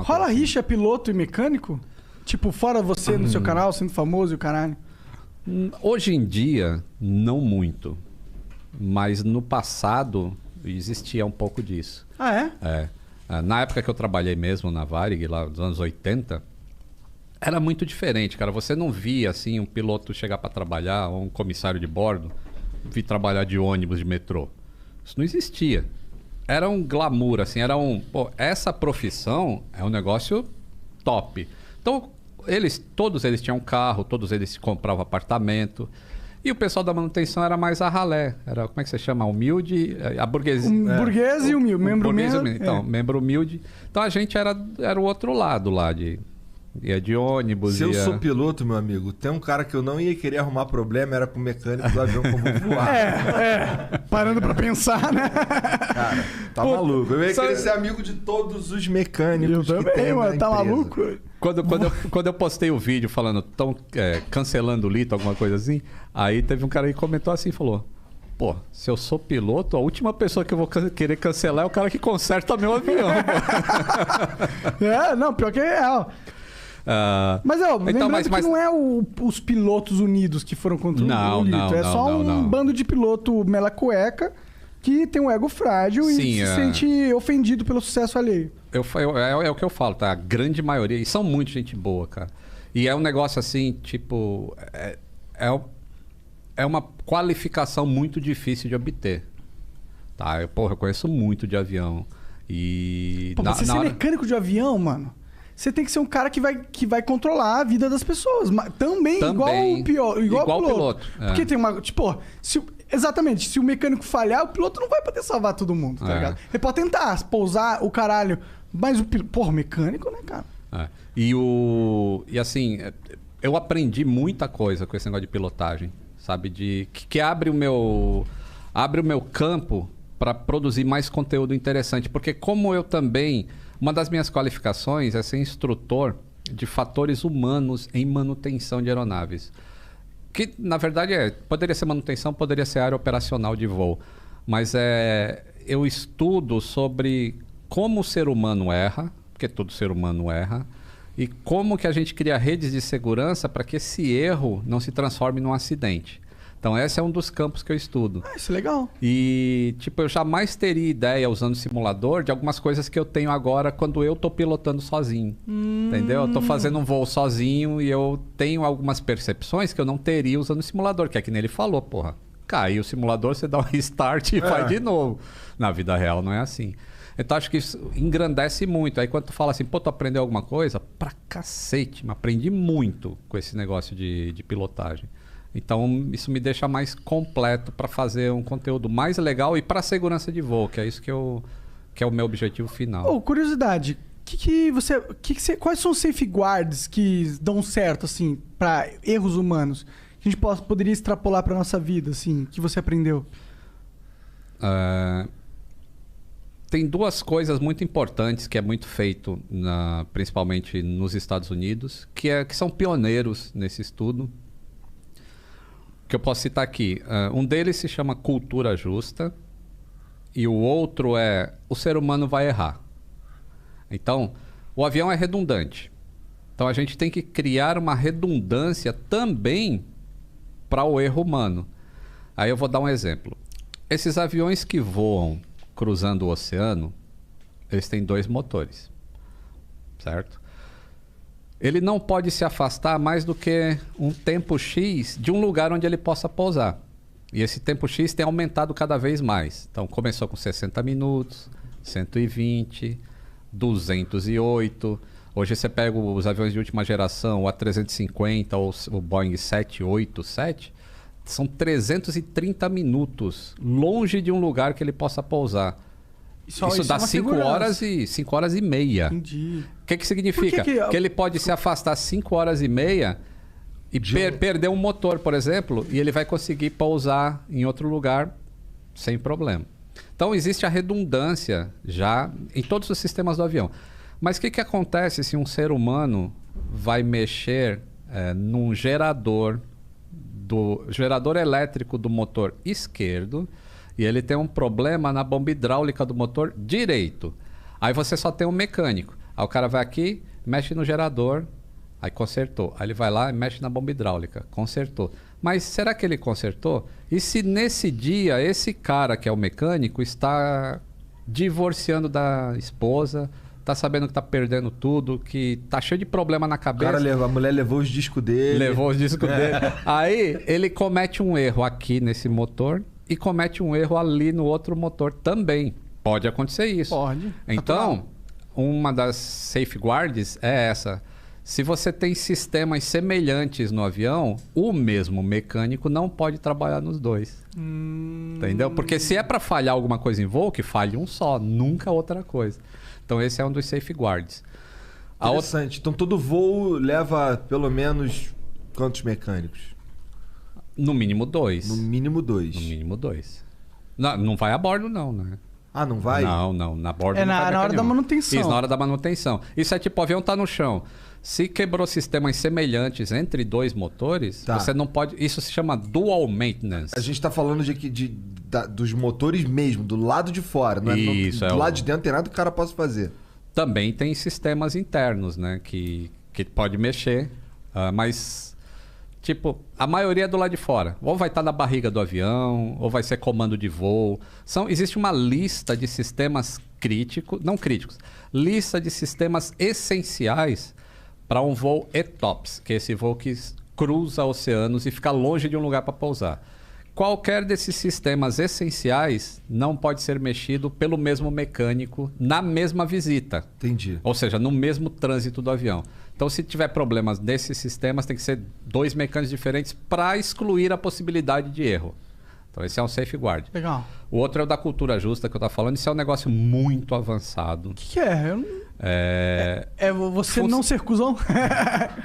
alguma Rola coisa assim. rixa piloto e mecânico? Tipo, fora você no seu canal, sendo famoso e o caralho. Hoje em dia, não muito. Mas no passado, existia um pouco disso. Ah, é? Na época que eu trabalhei mesmo na Varig, lá nos anos 80, era muito diferente, cara. Você não via, assim, um piloto chegar para trabalhar, ou um comissário de bordo, vir trabalhar de ônibus, de metrô. Isso não existia. Era um glamour, assim, era um... Pô, essa profissão é um negócio top. Então, todos eles tinham carro, todos eles compravam apartamento. E o pessoal da manutenção era mais a ralé. Era, como é que você chama? Humilde, a burguesia. Burguês e humilde. Membro burguês e humilde. humilde. Então, membro humilde. Então, a gente era o outro lado lá, ia de ônibus. Se eu sou piloto, meu amigo, tem um cara que eu não ia querer arrumar problema, era com o mecânico do avião como voar. Parando pra pensar, né? Cara, tá maluco. Eu ia querer ser amigo de todos os mecânicos Eu que também, tem mano. na Tá empresa. maluco? Quando eu postei o vídeo falando, estão cancelando o Lito, alguma coisa assim, aí teve um cara que comentou assim e falou: pô, se eu sou piloto, a última pessoa que eu vou querer cancelar é o cara que conserta meu avião. Não, pior que é real. Mas, lembrando que não é os pilotos unidos que foram contra o Lito. É só um bando de piloto mela cueca que tem um ego frágil e se sente ofendido pelo sucesso alheio. É o que eu falo, tá? A grande maioria, e são muito gente boa, cara. E é um negócio assim, tipo... É uma qualificação muito difícil de obter. Tá? Eu conheço muito de avião. E... Pô, você ser mecânico de avião, mano... Você tem que ser um cara que vai controlar a vida das pessoas. Também. Igual o piloto. Porque tem uma... Tipo, exatamente. Se o mecânico falhar, o piloto não vai poder salvar todo mundo, tá ligado? Ele pode tentar pousar o caralho. Mas o piloto... Porra, o mecânico, né, cara? E assim, eu aprendi muita coisa com esse negócio de pilotagem. Sabe? Que abre o meu campo para produzir mais conteúdo interessante. Porque como eu também... Uma das minhas qualificações é ser instrutor de fatores humanos em manutenção de aeronaves. Que, na verdade, poderia ser manutenção, poderia ser área operacional de voo. Mas eu estudo sobre como o ser humano erra, porque todo ser humano erra, e como que a gente cria redes de segurança para que esse erro não se transforme num acidente. Então, esse é um dos campos que eu estudo. Isso é legal. E, tipo, eu jamais teria ideia, usando simulador, de algumas coisas que eu tenho agora quando eu tô pilotando sozinho. Entendeu? Eu tô fazendo um voo sozinho e eu tenho algumas percepções que eu não teria usando simulador, que é que nem ele falou, porra. Caiu o simulador, você dá um restart e faz de novo. Na vida real não é assim. Então, acho que isso engrandece muito. Aí, quando tu fala assim, pô, tu aprendeu alguma coisa? Pra cacete, mas aprendi muito com esse negócio de pilotagem. Então, isso me deixa mais completo para fazer um conteúdo mais legal e para segurança de voo, que é isso que é o meu objetivo final. Curiosidade, quais são os safeguards que dão certo, assim, para erros humanos? Que a gente poderia extrapolar para nossa vida, assim, que você aprendeu? Tem duas coisas muito importantes que é muito feito, principalmente nos Estados Unidos, que são pioneiros nesse estudo. Que eu posso citar aqui. Um deles se chama cultura justa e o outro é o ser humano vai errar. Então, o avião é redundante. Então, a gente tem que criar uma redundância também para o erro humano. Aí eu vou dar um exemplo. Esses aviões que voam cruzando o oceano, eles têm 2 motores, certo? Ele não pode se afastar mais do que um tempo X de um lugar onde ele possa pousar. E esse tempo X tem aumentado cada vez mais. Então, começou com 60 minutos, 120, 208. Hoje você pega os aviões de última geração, o A350 ou o Boeing 787, são 330 minutos longe de um lugar que ele possa pousar. Isso dá 5 horas e meia. Entendi. O que significa? Que ele pode se afastar 5 horas e meia e perder um motor, por exemplo, e ele vai conseguir pousar em outro lugar sem problema. Então, existe a redundância já em todos os sistemas do avião. Mas o que acontece se um ser humano vai mexer num gerador elétrico do motor esquerdo e ele tem um problema na bomba hidráulica do motor direito? Aí você só tem um mecânico. Aí o cara vai aqui, mexe no gerador, aí consertou. Aí ele vai lá e mexe na bomba hidráulica, consertou. Mas será que ele consertou? E se nesse dia esse cara que é o mecânico está divorciando da esposa, tá sabendo que tá perdendo tudo, que tá cheio de problema na cabeça. A mulher levou os discos dele. Levou os discos dele. Aí ele comete um erro aqui nesse motor e comete um erro ali no outro motor também. Pode acontecer isso. Pode. Então, uma das safeguards é essa. Se você tem sistemas semelhantes no avião, o mesmo mecânico não pode trabalhar nos dois. Entendeu? Porque se é para falhar alguma coisa em voo, que falhe um só, nunca outra coisa. Então esse é um dos safeguards. Interessante. Então todo voo leva pelo menos quantos mecânicos? No mínimo 2. No mínimo 2. No mínimo 2. Não vai a bordo não, né? Ah, não vai? Não. Na bordo não vai. É na hora da manutenção. Isso, na hora da manutenção. Isso é tipo, o avião tá no chão. Se quebrou sistemas semelhantes entre dois motores, você não pode... Isso se chama dual maintenance. A gente tá falando dos motores mesmo, do lado de fora. Não é? Isso, do lado de dentro não tem nada que o cara possa fazer. Também tem sistemas internos, né? Que pode mexer. Mas, tipo, a maioria é do lado de fora. Ou vai estar na barriga do avião, ou vai ser comando de voo. Existe uma lista de sistemas críticos... Não críticos. Lista de sistemas essenciais para um voo ETOPS, que é esse voo que cruza oceanos e fica longe de um lugar para pousar. Qualquer desses sistemas essenciais não pode ser mexido pelo mesmo mecânico na mesma visita. Entendi. Ou seja, no mesmo trânsito do avião. Então, se tiver problemas desses sistemas, tem que ser 2 mecânicos diferentes para excluir a possibilidade de erro. Então, esse é um safeguard. Legal. O outro é o da cultura justa que eu estava falando. Isso é um negócio muito avançado. O que é? Você não ser cuzão?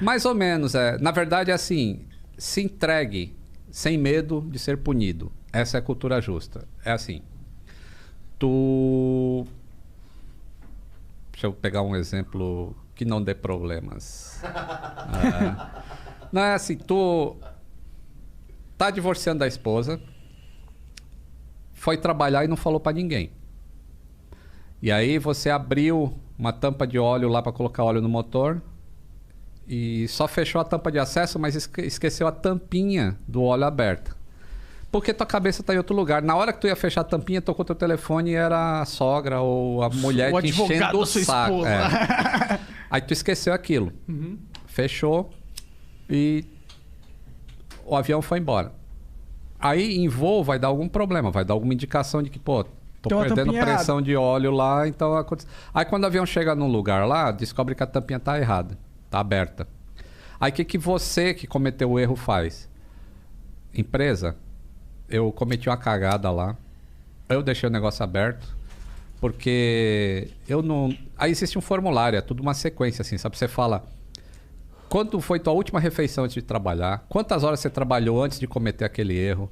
Mais ou menos. Na verdade, é assim. Se entregue sem medo de ser punido. Essa é a cultura justa. É assim. Deixa eu pegar um exemplo que não dê problemas. Não é assim. Tu tá divorciando da esposa, foi trabalhar e não falou pra ninguém. E aí você abriu uma tampa de óleo lá para colocar óleo no motor e só fechou a tampa de acesso, mas esqueceu a tampinha do óleo aberta. Porque tua cabeça tá em outro lugar. Na hora que tu ia fechar a tampinha, tocou teu telefone e era a sogra ou a mulher te enchendo o saco. Aí tu esqueceu aquilo. Fechou e o avião foi embora. Aí em voo vai dar algum problema, vai dar alguma indicação de que, pô, tô perdendo pressão de óleo lá, então acontece. Aí quando o avião chega num lugar lá, descobre que a tampinha tá errada, tá aberta. Aí o que você que cometeu o erro faz? Empresa, eu cometi uma cagada lá, eu deixei o negócio aberto, porque eu não... Aí existe um formulário, é tudo uma sequência assim, sabe? Você fala... Quanto foi tua última refeição antes de trabalhar? Quantas horas você trabalhou antes de cometer aquele erro?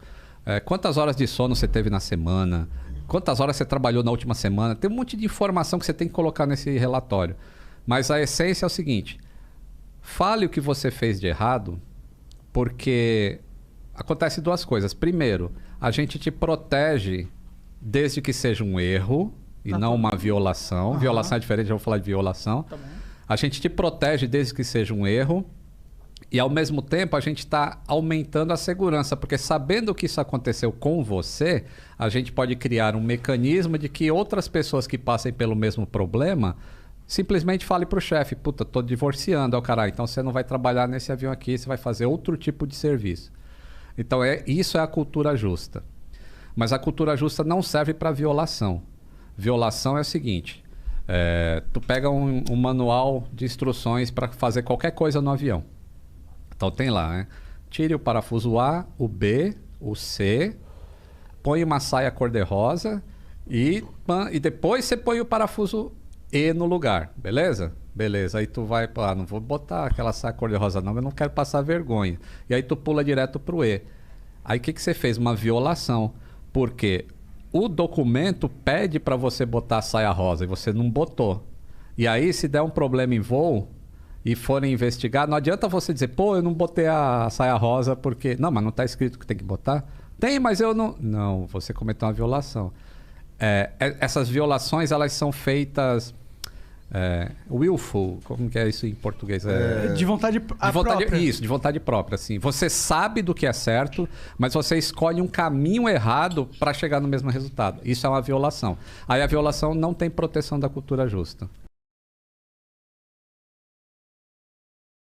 Quantas horas de sono você teve na semana? Quantas horas você trabalhou na última semana? Tem um monte de informação que você tem que colocar nesse relatório. Mas a essência é o seguinte. Fale o que você fez de errado, porque acontece 2 coisas. Primeiro, a gente te protege desde que seja um erro e não uma violação. Violação é diferente, eu vou falar de violação. Tá bom. A gente te protege desde que seja um erro e, ao mesmo tempo, a gente está aumentando a segurança, porque sabendo que isso aconteceu com você, a gente pode criar um mecanismo de que outras pessoas que passem pelo mesmo problema simplesmente falem para o chefe, puta, tô divorciando, caralho, então você não vai trabalhar nesse avião aqui, você vai fazer outro tipo de serviço. Então, isso é a cultura justa. Mas a cultura justa não serve para violação. Violação é o seguinte... tu pega um manual de instruções para fazer qualquer coisa no avião. Então tem lá, né? Tire o parafuso A, o B, o C, põe uma saia cor-de-rosa e depois você põe o parafuso E no lugar, beleza? Beleza, aí tu vai, não vou botar aquela saia cor-de-rosa não, eu não quero passar vergonha. E aí tu pula direto pro E. Aí o que você fez? Uma violação. Por quê? O documento pede para você botar a saia rosa e você não botou. E aí, se der um problema em voo e forem investigar, não adianta você dizer, pô, eu não botei a saia rosa porque... Não, mas não está escrito que tem que botar? Tem, mas eu não... Não, você cometeu uma violação. Essas violações, elas são feitas willful, como que é isso em português? De vontade própria. Isso, de vontade própria, assim. Você sabe do que é certo, mas você escolhe um caminho errado para chegar no mesmo resultado. Isso é uma violação. Aí a violação não tem proteção da cultura justa.